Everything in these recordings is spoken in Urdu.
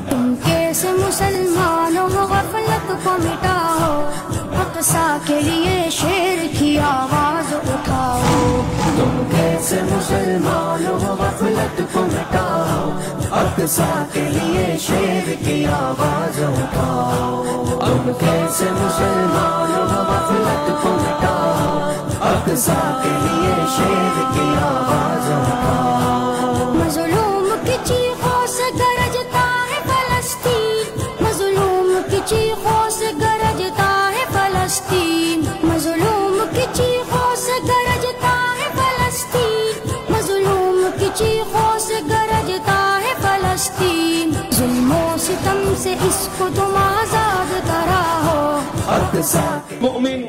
تم کیسے مسلمانوں غفلت کو مٹاؤ، اقصی کے لیے شیر کی آواز اٹھاؤ. تم کیسے مسلمانوں غفلت کو مٹاؤ، اقصی کے لیے شیر کی آواز اٹھاؤ. تم کیسے مسلمانوں غفلت کو مٹاؤ، اقصی کے لیے شیر کی آواز اٹھاؤ. مظلوم کی چیخوں سے گرجتا ہے فلسطین، مظلوم کی چیخوں سے گرجتا ہے فلسطین، مظلوم کی چیخوں سے گرجتا ہے فلسطین، مظلوم کی چیخوں سے گرجتا ہے فلسطین. ظلم و ستم سے اس کو تم آزاد کراؤ. مومن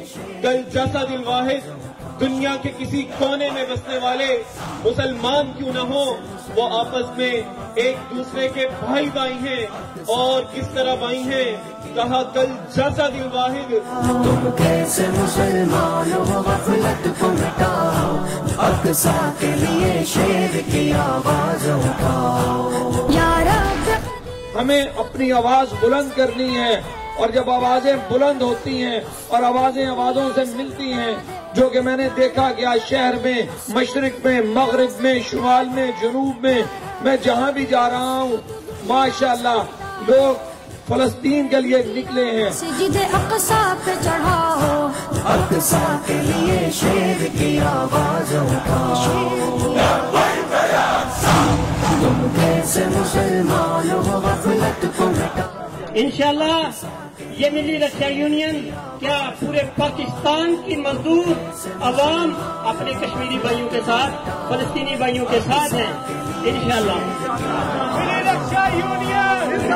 کل جسد الواحد، دنیا کے کسی کونے میں بسنے والے مسلمان کیوں نہ ہو، وہ آپس میں ایک دوسرے کے بھائی بھائی ہیں. اور کس طرح بھائی ہیں؟ کہا کل جسد الواحد. تم کیسے مسلمانوں غفلت کو مٹاؤ، اقصی کے لیے شیر کی آواز اٹھاؤ. یا رب ہمیں اپنی آواز بلند کرنی ہے، اور جب آوازیں بلند ہوتی ہیں اور آوازیں آوازوں سے ملتی ہیں، جو کہ میں نے دیکھا کہ آج شہر میں، مشرق میں، مغرب میں، شمال میں، جنوب میں جہاں بھی جا رہا ہوں، ماشاءاللہ لوگ فلسطین کے لیے نکلے ہیں. سجد اقصی پہ چڑھاؤ، اقصی کے لیے شیر کی آواز اٹھاؤ. تم کیسے مسلمانوں غفلت کو مٹاؤ. انشاءاللہ یہ ملی رکشا یونین کیا پورے پاکستان کی مزدور عوام اپنے کشمیری بھائیوں کے ساتھ، فلسطینی بھائیوں کے ساتھ ہیں انشاءاللہ. ملی رکشا یونین